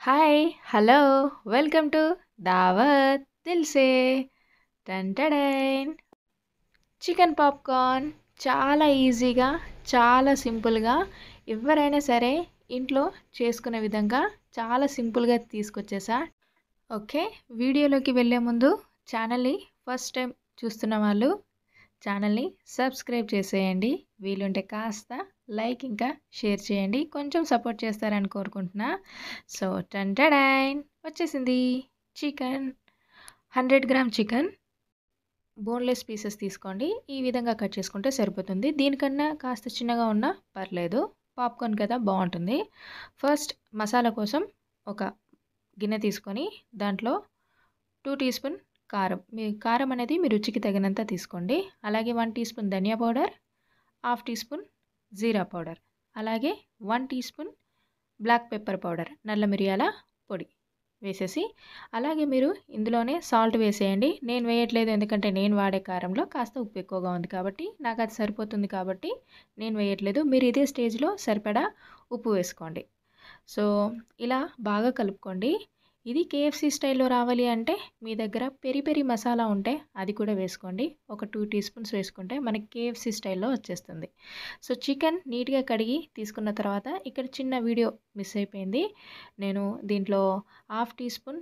Hi! Hello! Welcome to దావత్ దిల్‌సే టన్ టడైన్ chicken popcorn చాలా ఈజీగా, చాలా సింపుల్‌గా ఎవరైనా సరే ఇంట్లో చేసుకునే విధంగా చాలా సింపుల్‌గా తీసుకొచ్చేసా. ఓకే. వీడియోలోకి వెళ్ళే ముందు ఛానల్‌ని ఫస్ట్ టైం చూస్తున్న వాళ్ళు ఛానల్‌ని సబ్స్క్రైబ్ చేసేయండి. వీలుంటే కాస్త లైక్ ఇంకా షేర్ చేయండి. కొంచెం సపోర్ట్ చేస్తారని కోరుకుంటున్నా. సో, టన్ టడైన్ వచ్చేసింది chicken. 100 gram chicken boneless pieces తీసుకోండి. ఈ విధంగా కట్ చేసుకుంటే సరిపోతుంది. దీనికన్నా కాస్త చిన్నగా ఉన్నా పర్లేదు. పాప్‌కార్న్ కదా బావుంటుంది. ఫస్ట్ మసాలా కోసం ఒక గిన్నె తీసుకొని దాంట్లో 2 టీ స్పూన్ కారం. మీ కారం అనేది మీ రుచికి తగినంత తీసుకోండి. అలాగే 1 టీ స్పూన్ ధనియా పౌడర్, హాఫ్ టీ స్పూన్ జీరా పౌడర్, అలాగే 1 teaspoon black pepper powder, నల్ల మిరియాల పొడి వేసేసి, అలాగే మీరు ఇందులోనే సాల్ట్ వేసేయండి. నేను వేయట్లేదు ఎందుకంటే నేను వాడే కారంలో కాస్త ఉప్పు ఎక్కువగా ఉంది కాబట్టి నాకు అది సరిపోతుంది కాబట్టి నేను వేయట్లేదు. మీరు ఇదే స్టేజ్‌లో సరిపడా ఉప్పు వేసుకోండి. సో, ఇలా బాగా కలుపుకోండి. ఇది కేఎఫ్‌సీ స్టైల్‌లో రావాలి అంటే మీ దగ్గర పెరి పెరి మసాలా ఉంటే అది కూడా వేసుకోండి. ఒక 2 టీ స్పూన్స్ వేసుకుంటే మనకి కేఎఫ్‌సీ స్టైల్‌లో వచ్చేస్తుంది. సో, చికెన్ నీట్‌గా కడిగి తీసుకున్న తర్వాత ఇక్కడ చిన్న వీడియో మిస్ అయిపోయింది. నేను దీంట్లో హాఫ్ టీ స్పూన్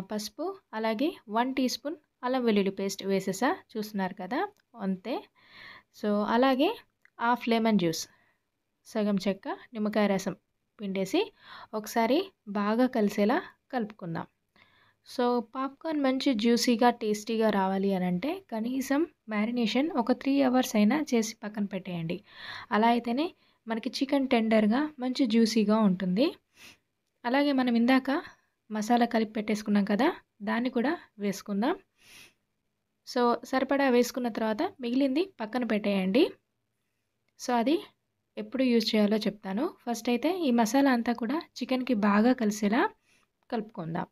పసుపు, అలాగే 1 టీ స్పూన్ అల్లం వెల్లుల్లి పేస్ట్ వేసేసా. చూస్తున్నారు కదా! అంతే. సో, అలాగే హాఫ్ లెమన్ జ్యూస్, సగం చెక్క నిమ్మకాయ రసం పిండేసి ఒకసారి బాగా కలిసేలా కలుపుకుందాం. సో, పాప్‌కార్న్ మంచి జ్యూసీగా, టేస్టీగా రావాలి అనంటే కనీసం మ్యారినేషన్ ఒక 3 అవర్స్ అయినా చేసి పక్కన పెట్టేయండి. అలా అయితేనే మనకి చికెన్ టెండర్‌గా మంచి జ్యూసీగా ఉంటుంది. అలాగే మనం ఇందాక మసాలా కలిపి పెట్టేసుకున్నాం కదా! దాన్ని కూడా వేసుకుందాం. సో, సరిపడా వేసుకున్న తర్వాత మిగిలింది పక్కన పెట్టేయండి. సో, అది ఎప్పుడు యూజ్ చేయాలో చెప్తాను. ఫస్ట్ అయితే ఈ మసాలా అంతా కూడా చికెన్‌కి బాగా కలిసేలా కలుపుకుందాం.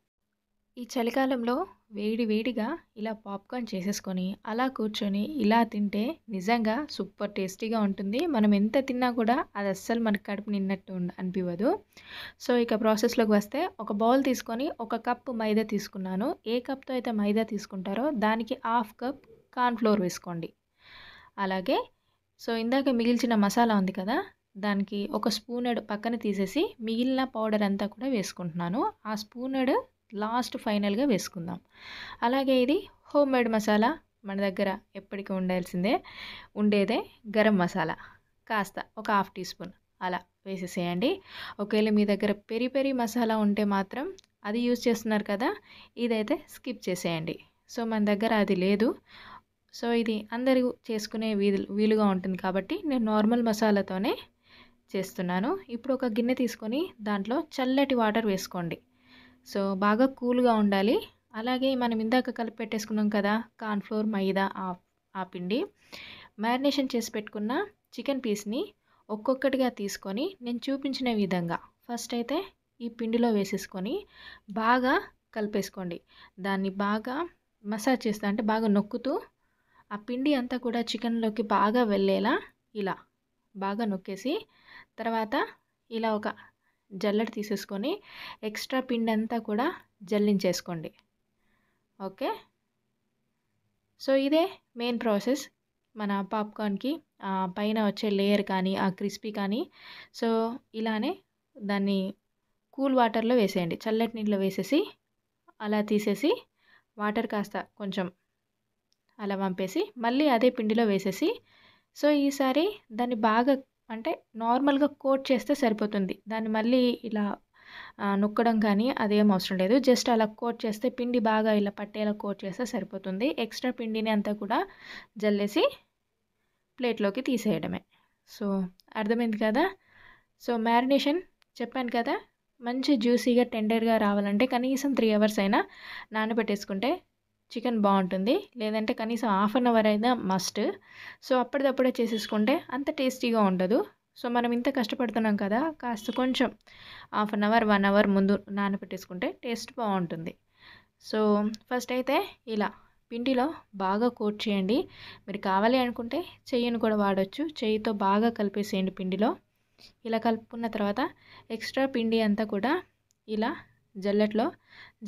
ఈ చలికాలంలో వేడి వేడిగా ఇలా పాప్‌కార్న్ చేసేసుకొని, అలా కూర్చొని ఇలా తింటే నిజంగా సూపర్ టేస్టీగా ఉంటుంది. మనం ఎంత తిన్నా కూడా అది అస్సలు మనకు కడుపు నిన్నట్టు అనిపివ్వదు. సో, ఇక ప్రాసెస్‌లోకి వస్తే ఒక బౌల్ తీసుకొని ఒక కప్ మైదా తీసుకున్నాను. ఏ కప్‌తో అయితే మైదా తీసుకుంటారో దానికి హాఫ్ కప్ కార్న్ ఫ్లోర్ వేసుకోండి. అలాగే సో, ఇందాక మిగిల్చిన మసాలా ఉంది కదా! దానికి ఒక స్పూనెడు పక్కన తీసేసి మిగిలిన పౌడర్ అంతా కూడా వేసుకుంటున్నాను. ఆ స్పూనెడు లాస్ట్ ఫైనల్‌గా వేసుకుందాం. అలాగే ఇది హోమ్‌మేడ్ మసాలా మన దగ్గర ఎప్పటికి ఉండేదే గరం మసాలా కాస్త ఒక హాఫ్ టీ స్పూన్ అలా వేసేసేయండి. ఒకవేళ మీ దగ్గర పెరి పెరి మసాలా ఉంటే మాత్రం అది యూజ్ చేస్తున్నారు కదా! ఇదైతే స్కిప్ చేసేయండి. సో, మన దగ్గర అది లేదు. సో, ఇది అందరూ చేసుకునే వీలుగా ఉంటుంది కాబట్టి నేను నార్మల్ మసాలాతోనే చేస్తున్నాను. ఇప్పుడు ఒక గిన్నె తీసుకొని దాంట్లో చల్లటి వాటర్ వేసుకోండి. సో, బాగా కూల్‌గా ఉండాలి. అలాగే మనం ఇందాక కలిపి పెట్టేసుకున్నాం కదా! కార్న్ ఫ్లోర్, మైదా ఆ పిండి. మ్యారినేషన్ చేసి పెట్టుకున్న చికెన్ పీస్‌ని ఒక్కొక్కటిగా తీసుకొని నేను చూపించిన విధంగా ఫస్ట్ అయితే ఈ పిండిలో వేసేసుకొని బాగా కలిపేసుకోండి. దాన్ని బాగా మసాజ్ చేస్తా అంటే బాగా నొక్కుతూ ఆ పిండి అంతా కూడా చికెన్‌లోకి బాగా వెళ్ళేలా ఇలా బాగా నొక్కేసి, తర్వాత ఇలా ఒక జల్లెడ తీసేసుకొని ఎక్స్ట్రా పిండంతా కూడా జల్లించేసుకోండి. ఓకే. సో, ఇదే మెయిన్ ప్రాసెస్ మన పాప్‌కార్న్‌కి పైన వచ్చే లేయర్ కానీ, ఆ క్రిస్పీ కానీ సో, ఇలానే దాన్ని కూల్ వాటర్‌లో వేసేయండి. చల్లటి నీళ్ళలో వేసేసి, అలా తీసేసి వాటర్ కాస్త కొంచెం అలా వంపేసి, మళ్ళీ అదే పిండిలో వేసేసి, సో, ఈసారి దాన్ని బాగా అంటే నార్మల్‌గా కోట్ చేస్తే సరిపోతుంది. దాన్ని మళ్ళీ ఇలా నొక్కడం కానీ అదేం అవసరం లేదు. జస్ట్ అలా కోట్ చేస్తే పిండి బాగా ఇలా పట్టేలా కోట్ చేస్తే సరిపోతుంది. ఎక్స్ట్రా పిండిని అంతా కూడా జల్లేసి ప్లేట్‌లోకి తీసేయడమే. సో, అర్థమైంది కదా! సో, మ్యారినేషన్ చెప్పాను కదా! మంచి జ్యూసీగా, టెండర్‌గా రావాలంటే కనీసం 3 అవర్స్ అయినా నానబెట్టేసుకుంటే చికెన్ బావుంటుంది. లేదంటే కనీసం హాఫ్ అన్ అవర్ అయినా మస్ట్. సో, అప్పటిదప్పుడే చేసేసుకుంటే అంత టేస్టీగా ఉండదు. సో, మనం ఇంత కష్టపడుతున్నాం కదా! కాస్త కొంచెం హాఫ్ అన్ అవర్, 1 అవర్ ముందు నానబెట్టేసుకుంటే టేస్ట్ బావుంటుంది. సో, ఫస్ట్ అయితే ఇలా పిండిలో బాగా కోట్ చేయండి. మీరు కావాలి అనుకుంటే చెయ్యిని కూడా వాడొచ్చు. చెయ్యితో బాగా కలిపేసేయండి పిండిలో. ఇలా కలుపుకున్న తర్వాత ఎక్స్ట్రా పిండి అంతా కూడా ఇలా జల్లెట్లో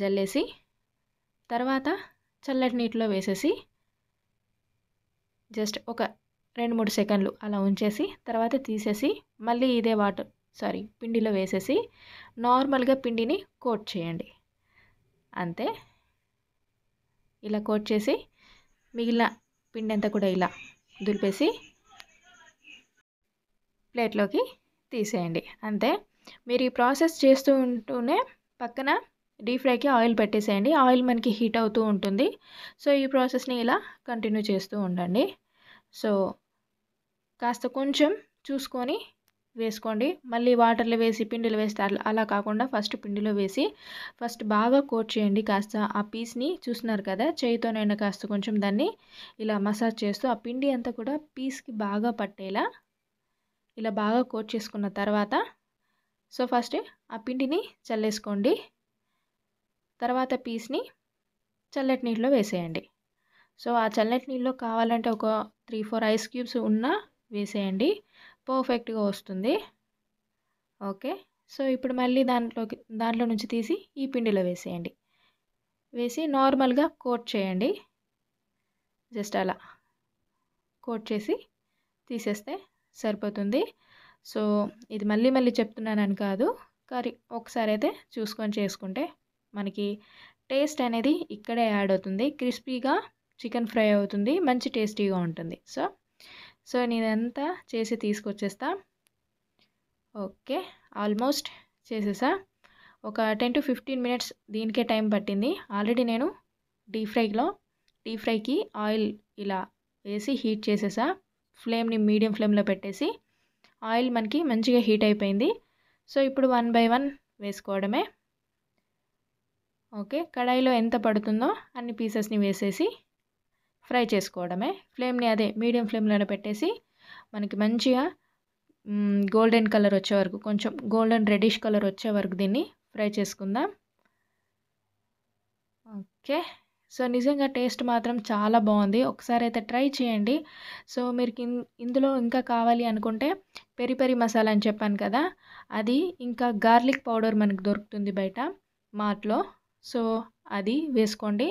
జల్లేసి తర్వాత చల్లటి నీటిలో వేసేసి జస్ట్ ఒక 2-3 సెకండ్లు అలా ఉంచేసి తర్వాత తీసేసి మళ్ళీ ఇదే పిండిలో వేసేసి నార్మల్గా పిండిని కోట్ చేయండి. అంతే. ఇలా కోట్ చేసి మిగిలిన పిండి అంతా కూడా ఇలా దులిపేసి ప్లేట్లోకి తీసేయండి. అంతే. మీరు ఈ ప్రాసెస్ చేస్తూ ఉంటూనే పక్కన డీప్ ఫ్రైకి ఆయిల్ పెట్టేసేయండి. ఆయిల్ మనకి హీట్ అవుతూ ఉంటుంది. సో ఈ ప్రాసెస్ని ఇలా కంటిన్యూ చేస్తూ ఉండండి. సో కాస్త కొంచెం చూసుకొని వేసుకోండి. మళ్ళీ వాటర్లో వేసి పిండిలో వేస్తే అలా కాకుండా ఫస్ట్ పిండిలో వేసి ఫస్ట్ బాగా కోట్ చేయండి. కాస్త ఆ పీస్ని చూస్తున్నారు కదా, చేయితోనైనా కాస్త కొంచెం దాన్ని ఇలా మసాజ్ చేస్తూ ఆ పిండి అంతా కూడా పీస్కి బాగా పట్టేలా ఇలా బాగా కోట్ చేసుకున్న తర్వాత సో ఫస్ట్ ఆ పిండిని చల్లేసుకోండి. తర్వాత పీస్ని చల్లటి నీటిలో వేసేయండి. సో ఆ చల్లటి నీళ్ళలో కావాలంటే ఒక 3-4 ఐస్ క్యూబ్స్ ఉన్నా వేసేయండి, పర్ఫెక్ట్గా వస్తుంది. ఓకే. సో ఇప్పుడు మళ్ళీ దాంట్లో నుంచి తీసి ఈ పిండిలో వేసేయండి. వేసి నార్మల్గా కోట్ చేయండి. జస్ట్ అలా కోట్ చేసి తీసేస్తే సరిపోతుంది. సో ఇది మళ్ళీ మళ్ళీ చెప్తున్నానని కాదు, కానీ ఒకసారి అయితే చూసుకొని చేసుకుంటే మనకి టేస్ట్ అనేది ఇక్కడే యాడ్ అవుతుంది. క్రిస్పీగా చికెన్ ఫ్రై అవుతుంది, మంచి టేస్టీగా ఉంటుంది. సో నేనంతా చేసి తీసుకొచ్చేస్తా. ఓకే, ఆల్మోస్ట్ చేసేసా. ఒక 10-15 మినిట్స్ దీనికే టైం పట్టింది. ఆల్రెడీ నేను డీప్ ఫ్రైకి ఆయిల్ ఇలా వేసి హీట్ చేసేసా. ఫ్లేమ్ని మీడియం ఫ్లేమ్లో పెట్టేసి ఆయిల్ మనకి మంచిగా హీట్ అయిపోయింది. సో ఇప్పుడు 1 బై 1 వేసుకోవడమే. ఓకే, కడాయిలో ఎంత పడుతుందో అన్ని పీసెస్ని వేసేసి ఫ్రై చేసుకోవడమే. ఫ్లేమ్ని అదే మీడియం ఫ్లేమ్లోనే పెట్టేసి మనకి మంచిగా గోల్డెన్ కలర్ వచ్చే వరకు, కొంచెం గోల్డెన్ రెడిష్ కలర్ వచ్చే వరకు దీన్ని ఫ్రై చేసుకుందాం. ఓకే. సో నిజంగా టేస్ట్ మాత్రం చాలా బాగుంది. ఒకసారి అయితే ట్రై చేయండి. సో మీరు ఇందులో ఇంకా కావాలి అనుకుంటే పెరి పెరి మసాలా అని చెప్పాను కదా, అది ఇంకా గార్లిక్ పౌడర్ మనకు దొరుకుతుంది బయట మార్ట్లో. సో అది వేసుకోండి.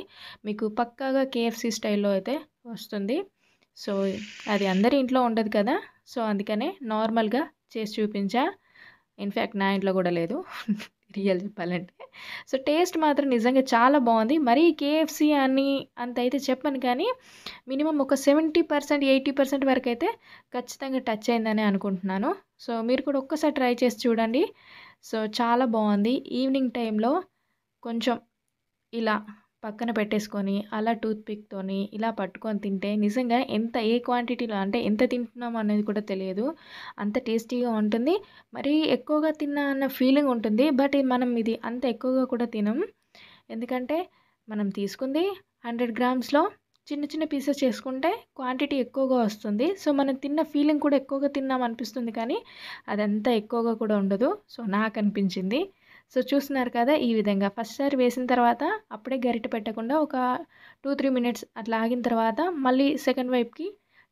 మీకు పక్కాగా కేఎఫ్సి స్టైల్లో అయితే వస్తుంది. సో అది అందరి ఇంట్లో ఉండదు కదా, సో అందుకనే నార్మల్గా చేసి చూపించా. ఇన్ఫ్యాక్ట్ నా ఇంట్లో కూడా లేదు రియల్ చెప్పాలంటే. సో టేస్ట్ మాత్రం నిజంగా చాలా బాగుంది. మరీ కేఎఫ్సి అని అంత అయితే చెప్పను, కానీ మినిమం ఒక 70%, 80% వరకు అయితే ఖచ్చితంగా టచ్ అయిందని అనుకుంటున్నాను. సో మీరు కూడా ఒక్కసారి ట్రై చేసి చూడండి. సో చాలా బాగుంది. ఈవినింగ్ టైంలో కొంచెం ఇలా పక్కన పెట్టేసుకొని అలా టూత్పిక్తోని ఇలా పట్టుకొని తింటే నిజంగా ఏ క్వాంటిటీలో అంటే ఎంత తింటున్నామో అనేది కూడా తెలియదు, అంత టేస్టీగా ఉంటుంది. మరీ ఎక్కువగా తిన్నా అన్న ఫీలింగ్ ఉంటుంది. బట్ మనం ఇది అంత ఎక్కువగా కూడా తినం, ఎందుకంటే మనం తీసుకుంది 100 గ్రామ్స్లో చిన్న చిన్న పీసెస్ చేసుకుంటే క్వాంటిటీ ఎక్కువగా వస్తుంది. సో మనం తిన్న ఫీలింగ్ కూడా ఎక్కువగా తిన్నాం అనిపిస్తుంది, కానీ అదంతా ఎక్కువగా కూడా ఉండదు. సో నాకు అనిపించింది. సో చూస్తున్నారు కదా, ఈ విధంగా ఫస్ట్ సారి వేసిన తర్వాత అప్పుడే గరిటె పెట్టకుండా ఒక 2-3 మినిట్స్ అట్లా ఆగిన తర్వాత మళ్ళీ సెకండ్ వైపుకి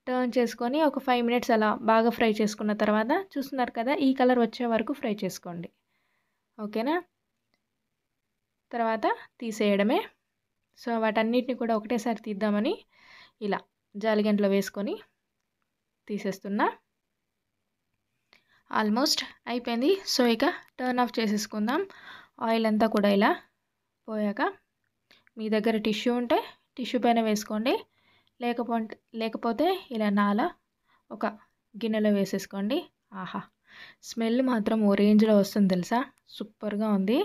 టర్న్ చేసుకొని ఒక 5 మినిట్స్ అలా బాగా ఫ్రై చేసుకున్న తర్వాత చూస్తున్నారు కదా, ఈ కలర్ వచ్చే వరకు ఫ్రై చేసుకోండి. ఓకేనా. తర్వాత తీసేయడమే. సో వాటన్నిటిని కూడా ఒకటేసారి తీద్దామని ఇలా జాలిగంటలో వేసుకొని తీసేస్తున్నా. ఆల్మోస్ట్ అయిపోయింది. సో ఇక టర్న్ ఆఫ్ చేసేసుకుందాం. ఆయిల్ అంతా కూడా ఇలా పోయాక మీ దగ్గర టిష్యూ ఉంటే టిష్యూ పైన వేసుకోండి, లేకపోతే ఇలా ఒక గిన్నెలో వేసేసుకోండి. ఆహా, స్మెల్ మాత్రం ఓ రేంజ్లో వస్తుంది తెలుసా, సూపర్గా ఉంది.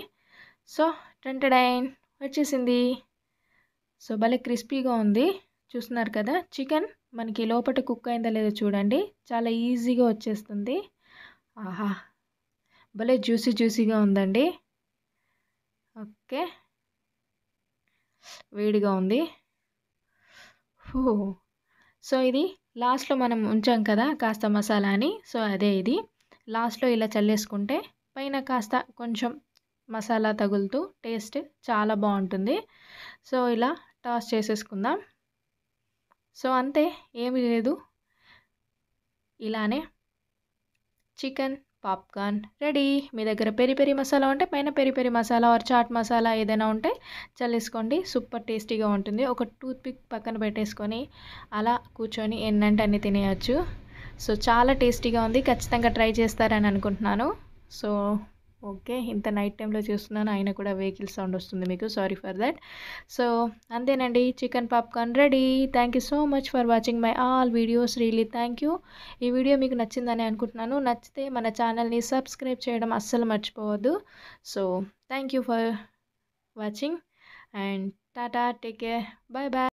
సో టెంటడైన్ వచ్చేసింది. సో భలే క్రిస్పీగా ఉంది. చూస్తున్నారు కదా, చికెన్ మనకి లోపల కుక్ అయిందా లేదో చూడండి, చాలా ఈజీగా వచ్చేస్తుంది. ఆహా, భలే జ్యూసీగా ఉందండి. ఓకే, వేడిగా ఉంది. సో ఇది లాస్ట్లో మనం ఉంచాం కదా కాస్త మసాలాని, సో అదే ఇది లాస్ట్లో ఇలా చల్లేసుకుంటే పైన కాస్త కొంచెం మసాలా తగులుతూ టేస్ట్ చాలా బాగుంటుంది. సో ఇలా టాస్ చేసేసుకుందాం. సో అంతే, ఏమీ లేదు, ఇలానే చికెన్ పాప్కార్న్ రెడీ. మీ దగ్గర పెరి పెరి మసాలా ఉంటే పైన peri peri masala or chaat masala ఏదైనా ఉంటే చల్లేసుకోండి. సూపర్ టేస్టీగా ఉంటుంది. ఒక టూత్ పిక్ పక్కన పెట్టేసుకొని అలా కూర్చొని ఎన్నంటే అన్ని తినేయచ్చు. సో చాలా టేస్టీగా ఉంది. ఖచ్చితంగా ట్రై చేస్తారని అనుకుంటున్నాను. సో ఓకే, ఇంత నైట్ టైంలో చూస్తున్నాను, అయినా కూడా వెహికల్ సౌండ్ వస్తుంది మీకు, సారీ ఫర్ దట్. సో అంతేనండి, chicken popcorn ready. Thank you so much for watching my all videos. Really thank you. ఈ వీడియో మీకు నచ్చిందని అనుకుంటున్నాను. నచ్చితే మన ఛానల్ని సబ్స్క్రైబ్ చేయడం అస్సలు మర్చిపోవద్దు. So thank you for watching and tata, take care, bye bye.